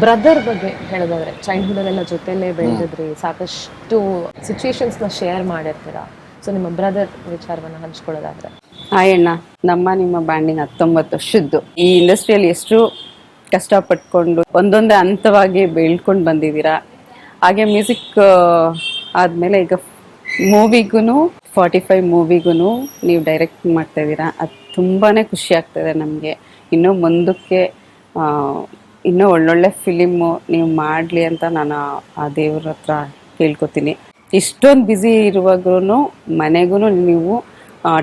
Brother ಬಗ್ಗೆ ಹೇಳೋದಾದ್ರೆ ಚೈಲ್ಡ್ಹುಡಲ್ಲೆಲ್ಲ ಜೊತೆಲೇ ಬೆಳೆದಿದ್ರಿ, ಸಾಕಷ್ಟು ಸಿಚುವೇಶನ್ಸ್ನ ಶೇರ್ ಮಾಡಿರ್ತೀರಾ. ಸೊ ನಿಮ್ಮ ಬ್ರದರ್ ವಿಚಾರವನ್ನು ಹಂಚ್ಕೊಳ್ಳೋದಾದ್ರೆ. ಹಾಯ್ ಅಣ್ಣ, ನಿಮ್ಮ ಬಾಂಡಿಂಗ್ 19 ವರ್ಷದ್ದು. ಈ ಇಂಡಸ್ಟ್ರಿಯಲ್ಲಿ ಎಷ್ಟು ಕಷ್ಟಪಟ್ಕೊಂಡು ಒಂದೊಂದೇ ಹಂತವಾಗಿ ಬೆಳ್ಕೊಂಡು ಬಂದಿದ್ದೀರಾ. ಹಾಗೆ ಮ್ಯೂಸಿಕ್ ಆದಮೇಲೆ ಈಗ ಮೂವಿಗೂ 45 ಮೂವಿಗೂ ನೀವು ಡೈರೆಕ್ಟ್ ಮಾಡ್ತಾ ಇದ್ದೀರಾ. ಅದು ತುಂಬಾ ಖುಷಿ ಆಗ್ತದೆ ನಮಗೆ. ಇನ್ನೂ ಮುಂದಕ್ಕೆ ಇನ್ನೂ ಒಳ್ಳೊಳ್ಳೆ ಫಿಲಿಮು ನೀವು ಮಾಡಲಿ ಅಂತ ನಾನು ಆ ದೇವ್ರ ಹತ್ರ ಕೇಳ್ಕೊತೀನಿ. ಇಷ್ಟೊಂದು ಬ್ಯುಸಿ ಇರುವಾಗೂ ಮನೆಗೂ ನೀವು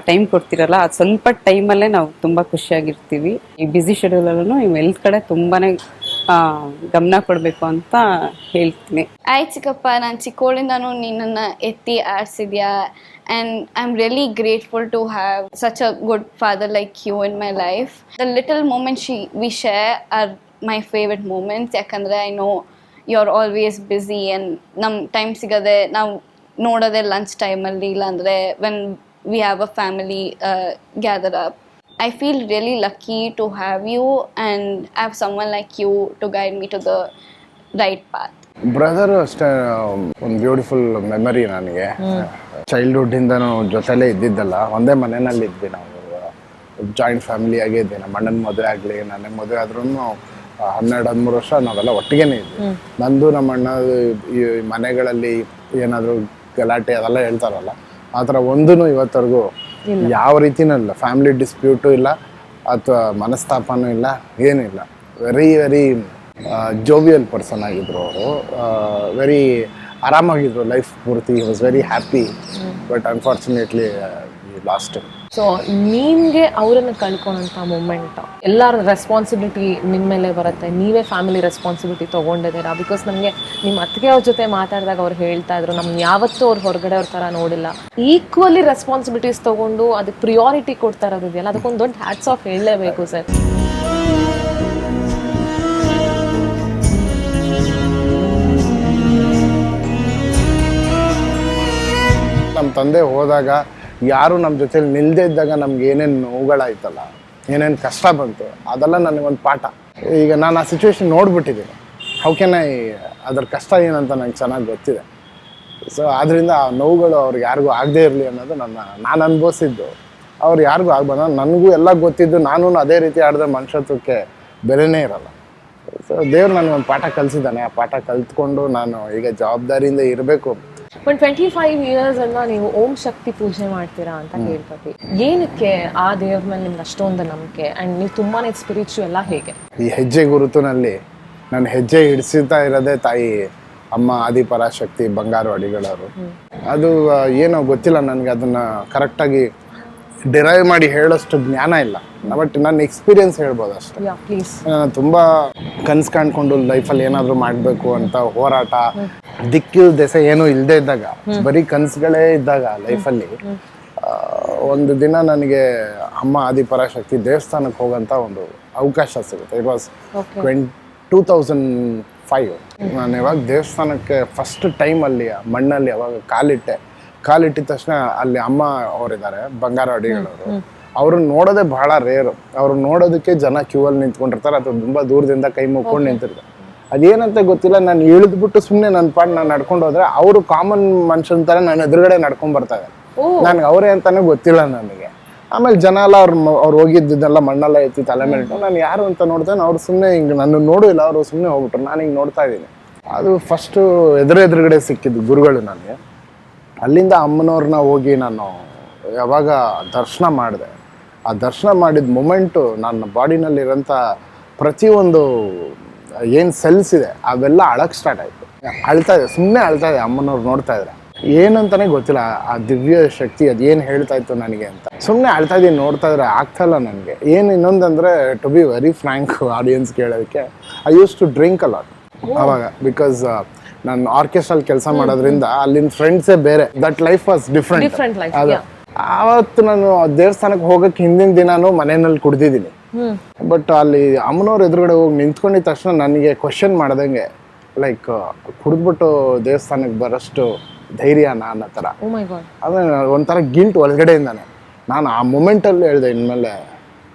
ಟೈಮ್ ಕೊಡ್ತೀರಲ್ಲ, ಅದು ಸ್ವಲ್ಪ ಟೈಮಲ್ಲೇ ನಾವು ತುಂಬ ಖುಷಿಯಾಗಿರ್ತೀವಿ. ಈ ಬ್ಯುಸಿ ಶೆಡ್ಯೂಲಲ್ಲೂ ನೀವು ಹೆಲ್ತ್ ಕಡೆ ತುಂಬಾ ಗಮನ ಕೊಡಬೇಕು ಅಂತ ಹೇಳ್ತೀನಿ. ಆಯ್ತು ಚಿಕ್ಕಪ್ಪ, ನಾನು ಚಿಕ್ಕವಳಿಂದನೂ ನಿನ್ನನ್ನು ಎತ್ತಿ ಆಡಿಸಿದ್ಯಾ. And I am really grateful to have such a good father like you in my life. The little moments we share are my favourite moments. ಯಾಕಂದರೆ I know you are always busy and ನಮ್ಮ time ಸಿಗೋದೆ ನಾವು ನೋಡೋದೆ lunch ಟೈಮಲ್ಲಿ, ಇಲ್ಲಾಂದರೆ when we have a family gather up. I feel really lucky to have you and have someone like you to guide me to the right path. Brother ಅಷ್ಟೇ ಒಂದು beautiful memory ನನಗೆ. ಚೈಲ್ಡ್ಹುಡ್ಡಿಂದನೂ ಜೊತೆಲೇ ಇದ್ದಿದ್ದಲ್ಲ, ಒಂದೇ ಮನೆಯಲ್ಲಿ ಇದ್ವಿ ನಾವು. ಜಾಯಿಂಟ್ ಫ್ಯಾಮಿಲಿ ಆಗೇ ಇದ್ವಿ. ನಮ್ಮ ಅಣ್ಣನ ಮದುವೆ ಆಗಲಿ, ನನಗೆ ಮದುವೆ ಆದ್ರೂ 12-13 ವರ್ಷ ನಾವೆಲ್ಲ ಒಟ್ಟಿಗೆನೇ ಇದ್ವಿ. ನಂದು ನಮ್ಮ ಅಣ್ಣ ಈ ಮನೆಗಳಲ್ಲಿ ಏನಾದರೂ ಗಲಾಟೆ ಅದೆಲ್ಲ ಹೇಳ್ತಾರಲ್ಲ, ಆ ಥರ ಒಂದೂ ಇವತ್ತವರೆಗೂ ಯಾವ ರೀತಿನೂ ಇಲ್ಲ. ಫ್ಯಾಮಿಲಿ ಡಿಸ್ಪ್ಯೂಟು ಇಲ್ಲ ಅಥವಾ ಮನಸ್ತಾಪನೂ ಇಲ್ಲ, ಏನೂ ಇಲ್ಲ. ವೆರಿ ವೆರಿ ಜೋವಿಯಲ್ ಪರ್ಸನ್ ಆಗಿದ್ರು ಅವರು. ವೆರಿ ಆರಾಮಾಗಿದ್ರು ಲೈಫ್ ಪೂರ್ತಿ. He was very happy. But unfortunately last. So ನಿಮಗೆ ಅವರನ್ನು ಕಳ್ಕೊಳ್ಳೋಂಥ ಮೂಮೆಂಟ್, ಎಲ್ಲರ ರೆಸ್ಪಾನ್ಸಿಬಿಲಿಟಿ ನಿಮ್ಮ ಮೇಲೆ ಬರುತ್ತೆ. ನೀವೇ ಫ್ಯಾಮಿಲಿ ರೆಸ್ಪಾನ್ಸಿಬಿಲಿಟಿ ತೊಗೊಂಡಿದ್ದೀರಾ. ಬಿಕಾಸ್ ನನಗೆ ನಿಮ್ಮ ಅತ್ತಿಗೆ ಅವ್ರ ಜೊತೆ ಮಾತಾಡಿದಾಗ ಅವ್ರು ಹೇಳ್ತಾ ಇದ್ರು, ನಮ್ಗೆ ಯಾವತ್ತೂ ಅವ್ರು ಹೊರಗಡೆ ಅವ್ರ ಥರ ನೋಡಿಲ್ಲ. ಈಕ್ವಲಿ ರೆಸ್ಪಾನ್ಸಿಬಿಲಿಟೀಸ್ ತೊಗೊಂಡು ಅದಕ್ಕೆ ಪ್ರಿಯಾರಿಟಿ ಕೊಡ್ತಾ ಇರೋದಿದೆಯಲ್ಲ, ಅದಕ್ಕೊಂದು ದೊಡ್ಡ ಹ್ಯಾಟ್ಸ್ ಆಫ್ ಹೇಳಲೇಬೇಕು ಸರ್. ನಮ್ಮ ತಂದೆ ಹೋದಾಗ ಯಾರು ನಮ್ಮ ಜೊತೆಲಿ ನಿಲ್ಲದೇ ಇದ್ದಾಗ ನಮ್ಗೆ ಏನೇನು ನೋವುಗಳಾಯ್ತಲ್ಲ, ಏನೇನು ಕಷ್ಟ ಬಂತು, ಅದೆಲ್ಲ ನನಗೊಂದು ಪಾಠ. ಈಗ ನಾನು ಆ ಸಿಚುವೇಶನ್ ನೋಡ್ಬಿಟ್ಟಿದ್ದೀನಿ. ಹೌ ಕ್ಯಾನ್ ಐ, ಅದ್ರ ಕಷ್ಟ ಏನಂತ ನಂಗೆ ಚೆನ್ನಾಗಿ ಗೊತ್ತಿದೆ. ಸೊ ಆದ್ದರಿಂದ ಆ ನೋವುಗಳು ಅವ್ರಿಗೆ ಯಾರಿಗೂ ಆಗದೇ ಇರಲಿ ಅನ್ನೋದು ನಾನು ಅನುಭವಿಸಿದ್ದು. ಅವ್ರು ಯಾರಿಗೂ ಆಗ್ಬಾರ್ದು. ನನಗೂ ಎಲ್ಲ ಗೊತ್ತಿದ್ದು, ನಾನು ಅದೇ ರೀತಿ ಆಡಿದ್ರೆ ಮನುಷ್ಯತ್ವಕ್ಕೆ ಬೆಲೆನೇ ಇರಲ್ಲ. ಸೊ ದೇವ್ರು ನನಗೊಂದು ಪಾಠ ಕಲಿಸಿದ್ದಾನೆ. ಆ ಪಾಠ ಕಲ್ತ್ಕೊಂಡು ನಾನು ಈಗ ಜವಾಬ್ದಾರಿಯಿಂದ ಇರಬೇಕು. ಬಟ್ 25 years ಅಲ್ಲ ನೀವು ಓಂ ಶಕ್ತಿ ಪೂಜೆ ಮಾಡ್ತೀರಾ ಅಂತ ಕೇಳ್ಪಟ್ಟಿ. ಏನಕ್ಕೆ ಆ ದೇವ್ರ ಮೇಲೆ ನಿಮ್ಗೆ ಅಷ್ಟೊಂದು ನಂಬಿಕೆ? ಆ್ಯಂಡ್ ನೀವು ತುಂಬಾ ಸ್ಪಿರಿಚುವಲ್ ಹೇಗೆ? ಈ ಹೆಜ್ಜೆ ಗುರುತಿನಲ್ಲಿ ನಾನು ಹೆಜ್ಜೆ ಹಿಡಿಸ್ತಾ ಇರೋದೇ ತಾಯಿ ಅಮ್ಮ ಆದಿಪರಾಶಕ್ತಿ ಬಂಗಾರು ಅಡಿಗಳವರು. ಅದು ಏನೋ ಗೊತ್ತಿಲ್ಲ ನನಗೆ, ಅದನ್ನು ಕರೆಕ್ಟಾಗಿ ಡಿರೈವ್ ಮಾಡಿ ಹೇಳೋಷ್ಟು ಜ್ಞಾನ ಇಲ್ಲ. ಬಟ್ ನನ್ನ ಎಕ್ಸ್ಪೀರಿಯನ್ಸ್ ಹೇಳ್ಬೋದು ಅಷ್ಟೇ. ಪ್ಲೀಸ್. ತುಂಬ ಕನ್ಸು ಕಾಣ್ಕೊಂಡು ಲೈಫಲ್ಲಿ ಏನಾದರೂ ಮಾಡಬೇಕು ಅಂತ ಹೋರಾಟ, ದಿಕ್ಕು ದೆಸೆ ಏನೂ ಇಲ್ಲದೆ ಇದ್ದಾಗ, ಬರೀ ಕನಸುಗಳೇ ಇದ್ದಾಗ ಲೈಫಲ್ಲಿ ಒಂದು ದಿನ ನನಗೆ ಅಮ್ಮ ಆದಿಪರಾಶಕ್ತಿ ದೇವಸ್ಥಾನಕ್ಕೆ ಹೋಗೋಂಥ ಒಂದು ಅವಕಾಶ ಸಿಗುತ್ತೆ. It was 2005. ನಾನು ಯಾವಾಗ ದೇವಸ್ಥಾನಕ್ಕೆ ಫಸ್ಟ್ ಟೈಮಲ್ಲಿ ಮಣ್ಣಲ್ಲಿ ಯಾವಾಗ ಕಾಲಿಟ್ಟಿದ ತಕ್ಷಣ ಅಲ್ಲಿ ಅಮ್ಮ ಅವರಿದ್ದಾರೆ ಬಂಗಾರ ಅಡಿಗಳವರು. ಅವ್ರನ್ನ ನೋಡೋದೇ ಬಹಳ ರೇರು. ಅವ್ರು ನೋಡೋದಕ್ಕೆ ಜನ ಕ್ಯೂ ಅಲ್ಲಿ ನಿಂತ್ಕೊಂಡಿರ್ತಾರೆ ಅಥವಾ ತುಂಬ ದೂರದಿಂದ ಕೈ ಮುಕ್ಕೊಂಡು ನಿಂತಿರ್ತಾರೆ. ಅದೇನಂತ ಗೊತ್ತಿಲ್ಲ, ನಾನು ಇಳಿದ್ಬಿಟ್ಟು ಸುಮ್ಮನೆ ನನ್ನ ಪಾಡ್ ನಾನು ನಡ್ಕೊಂಡು ಹೋದ್ರೆ ಅವರು ಕಾಮನ್ ಮನುಷ್ಯನ ಥರ ನನ್ನ ಎದುರುಗಡೆ ನಡ್ಕೊಂಡು ಬರ್ತಾ ಇದ್ದಾರೆ. ನನಗೆ ಅವರೇ ಅಂತಾನೆ ಗೊತ್ತಿಲ್ಲ ನನಗೆ. ಆಮೇಲೆ ಜನ ಎಲ್ಲ ಅವ್ರು ಹೋಗಿದ್ದೆಲ್ಲ ಮಣ್ಣೆಲ್ಲ ಎತ್ತಿ ತಲೆ ಮೇಲೆ ಇಟ್ಟು ನಾನು ಯಾರು ಅಂತ ನೋಡ್ತೇನೆ. ಅವ್ರು ಸುಮ್ಮನೆ ಹಿಂಗೆ ನನ್ನ ನೋಡಿಲ್ಲ, ಅವರು ಸುಮ್ಮನೆ ಹೋಗ್ಬಿಟ್ರು. ನಾನು ಹಿಂಗೆ ನೋಡ್ತಾ ಇದ್ದೀನಿ. ಅದು ಫಸ್ಟು ಎದುರುಗಡೆ ಸಿಕ್ಕಿದ್ದು ಗುರುಗಳು ನನಗೆ. ಅಲ್ಲಿಂದ ಅಮ್ಮನವ್ರನ್ನ ಹೋಗಿ ನಾನು ಯಾವಾಗ ದರ್ಶನ ಮಾಡಿದೆ, ಆ ದರ್ಶನ ಮಾಡಿದ ಮೊಮೆಂಟು ನನ್ನ ಬಾಡಿನಲ್ಲಿರೋಂಥ ಪ್ರತಿಯೊಂದು ಏನು ಸೆಲ್ಸ್ ಇದೆ ಅವೆಲ್ಲ ಅಳಕ್ಕೆ ಸ್ಟಾರ್ಟ್ ಆಯಿತು. ಅಳ್ತಾ ಇದೆ, ಸುಮ್ಮನೆ ಅಳ್ತಾ ಇದೆ. ಅಮ್ಮನವ್ರು ನೋಡ್ತಾ ಇದ್ರೆ ಏನಂತಾನೆ ಗೊತ್ತಿಲ್ಲ, ಆ ದಿವ್ಯ ಶಕ್ತಿ ಅದು ಏನು ಹೇಳ್ತಾ ಇತ್ತು ನನಗೆ ಅಂತ. ಸುಮ್ಮನೆ ಅಳ್ತಾ ಇದ್ದೀನಿ, ನೋಡ್ತಾ ಇದ್ರೆ ಆಗ್ತಾಯಿಲ್ಲ ನನಗೆ. ಏನು ಇನ್ನೊಂದಂದರೆ, to be very frank audience ಕೇಳೋದಕ್ಕೆ, I used to drink a lot ಆವಾಗ. ಬಿಕಾಸ್ ನಾನು ಆರ್ಕೆಸ್ಟ್ರಲ್ಲಿ ಕೆಲಸ ಮಾಡೋದ್ರಿಂದ ಅಲ್ಲಿನ ಫ್ರೆಂಡ್ಸೇ ಬೇರೆ. That life was different. ಅದು ಆವತ್ತು ನಾನು ದೇವಸ್ಥಾನಕ್ಕೆ ಹೋಗೋಕ್ಕೆ ಹಿಂದಿನ ದಿನಾನು ಮನೆಯಲ್ಲಿ ಕುಡ್ದಿದ್ದೀನಿ. ಬಟ್ ಅಲ್ಲಿ ಅಮ್ಮನವ್ರ ಎದುರುಗಡೆ ಹೋಗಿ ನಿಂತ್ಕೊಂಡಿದ ತಕ್ಷಣ ನನಗೆ ಕ್ವಶನ್ ಮಾಡ್ದಂಗೆ, ಲೈಕ್ ಕುಡಿದ್ಬಿಟ್ಟು ದೇವಸ್ಥಾನಕ್ಕೆ ಬರೋಷ್ಟು ಧೈರ್ಯನಾ ಅನ್ನೋ ಥರ. ಆಮೇಲೆ ಒಂಥರ ಗಿಲ್ಟ್ ಒಳಗಡೆಯಿಂದಾನೆ ನಾನು ಆ ಮೂಮೆಂಟಲ್ಲಿ ಹೇಳಿದೆ, ಇನ್ಮೇಲೆ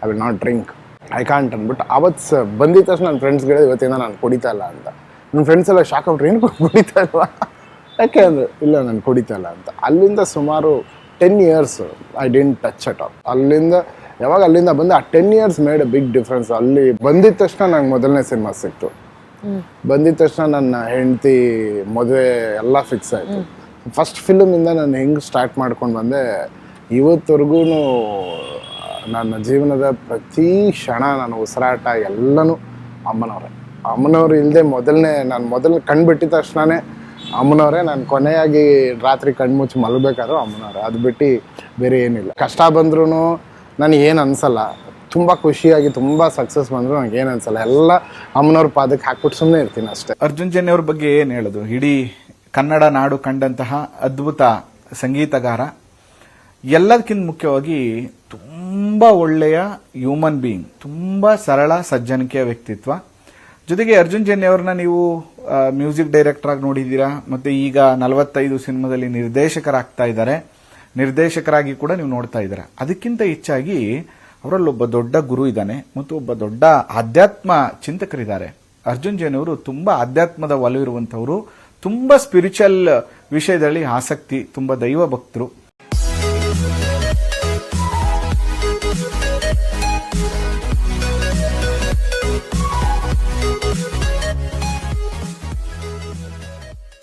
I will not drink. I can't ಅಂದ್ಬಿಟ್ಟು ಅವತ್ತು ಬಂದಿದ ತಕ್ಷಣ ನನ್ನ ಫ್ರೆಂಡ್ಸ್ಗಳು ಇವತ್ತಿಂದ ನಾನು ಕುಡಿತಾ ಇಲ್ಲ ಅಂತ. ನನ್ನ ಫ್ರೆಂಡ್ಸ್ ಎಲ್ಲ ಶಾಕ್ ಆಗ್ಬಿಟ್ರು, ಏನು ಕುಡಿತಾ ಇಲ್ವಾ? ಯಾಕೆ ಅಂದರೆ ಇಲ್ಲ ನಾನು ಕುಡಿತಾ ಇಲ್ಲ ಅಂತ. ಅಲ್ಲಿಂದ ಸುಮಾರು 10 years I didn't touch at all. ಅಲ್ಲಿಂದ ಬಂದು ಆ 10 years made a big difference. ಅಲ್ಲಿ ಬಂದಿದ ತಕ್ಷಣ ನಂಗೆ ಮೊದಲನೇ ಸಿನಿಮಾ ಸಿಕ್ತು. ಬಂದಿದ ತಕ್ಷಣ ನನ್ನ ಹೆಂಡತಿ ಮದುವೆ ಎಲ್ಲ ಫಿಕ್ಸ್ ಆಯಿತು. ಫಸ್ಟ್ ಫಿಲ್ಮಿಂದ ನಾನು ಹೆಂಗೆ ಸ್ಟಾರ್ಟ್ ಮಾಡ್ಕೊಂಡು ಬಂದೆ ಇವತ್ತವರೆಗೂ ನನ್ನ ಜೀವನದ ಪ್ರತಿ ಕ್ಷಣ ನನ್ನ ಉಸಿರಾಟ ಎಲ್ಲನೂ ಅಮ್ಮನವ್ರು ಇಲ್ಲದೆ ನಾನು ಮೊದಲು ಕಣ್ಬಿಟ್ಟಿದ ತಕ್ಷಣವೇ ಅಮ್ಮನವರೇ. ನಾನು ಕೊನೆಯಾಗಿ ರಾತ್ರಿ ಕಣ್ಮುಚ್ಚಿ ಮಲಗಬೇಕಾದ್ರೂ ಅಮ್ಮನವ್ರೆ. ಅದು ಬಿಟ್ಟು ಬೇರೆ ಏನಿಲ್ಲ. ಕಷ್ಟ ಬಂದ್ರೂ ನನಗೆ ಏನು ಅನಿಸಲ್ಲ. ತುಂಬ ಖುಷಿಯಾಗಿ ತುಂಬ ಸಕ್ಸಸ್ ಬಂದರೂ ನನಗೆ ಏನು ಅನಿಸಲ್ಲ. ಎಲ್ಲ ಅಮ್ಮನವ್ರ ಪಾದಕ್ಕೆ ಹಾಕ್ಬಿಟ್ಟು ಸುಮ್ಮನೆ ಇರ್ತೀನಿ ಅಷ್ಟೇ. ಅರ್ಜುನ್ ಜನ್ಯ ಅವ್ರ ಬಗ್ಗೆ ಏನು ಹೇಳೋದು? ಇಡೀ ಕನ್ನಡ ನಾಡು ಕಂಡಂತಹ ಅದ್ಭುತ ಸಂಗೀತಗಾರ. ಎಲ್ಲದಕ್ಕಿಂತ ಮುಖ್ಯವಾಗಿ ತುಂಬ ಒಳ್ಳೆಯ ಹ್ಯೂಮನ್ ಬೀಯಿಂಗ್, ತುಂಬ ಸರಳ ಸಜ್ಜನಿಕೆಯ ವ್ಯಕ್ತಿತ್ವ. ಜೊತೆಗೆ ಅರ್ಜುನ್ ಜನ್ಯ ಅವ್ರನ್ನ ನೀವು ಮ್ಯೂಸಿಕ್ ಡೈರೆಕ್ಟರ್ ಆಗಿ ನೋಡಿದ್ದೀರಾ, ಮತ್ತೆ ಈಗ 45 ಸಿನಿಮಾದಲ್ಲಿ ನಿರ್ದೇಶಕರಾಗ್ತಾ ಇದ್ದಾರೆ. ನಿರ್ದೇಶಕರಾಗಿ ಕೂಡ ನೀವು ನೋಡ್ತಾ ಇದ್ದೀರಾ. ಅದಕ್ಕಿಂತ ಹೆಚ್ಚಾಗಿ ಅವರಲ್ಲಿ ಒಬ್ಬ ದೊಡ್ಡ ಗುರು ಇದ್ದಾನೆ ಮತ್ತು ಒಬ್ಬ ದೊಡ್ಡ ಆಧ್ಯಾತ್ಮ ಚಿಂತಕರಿದ್ದಾರೆ. ಅರ್ಜುನ್ ಜೈನ್ ಅವರು ತುಂಬಾ ಆಧ್ಯಾತ್ಮದ ಒಲವಿರುವಂತವರು, ತುಂಬಾ ಸ್ಪಿರಿಚುವಲ್ ವಿಷಯದಲ್ಲಿ ಆಸಕ್ತಿ, ತುಂಬಾ ದೈವ ಭಕ್ತರು.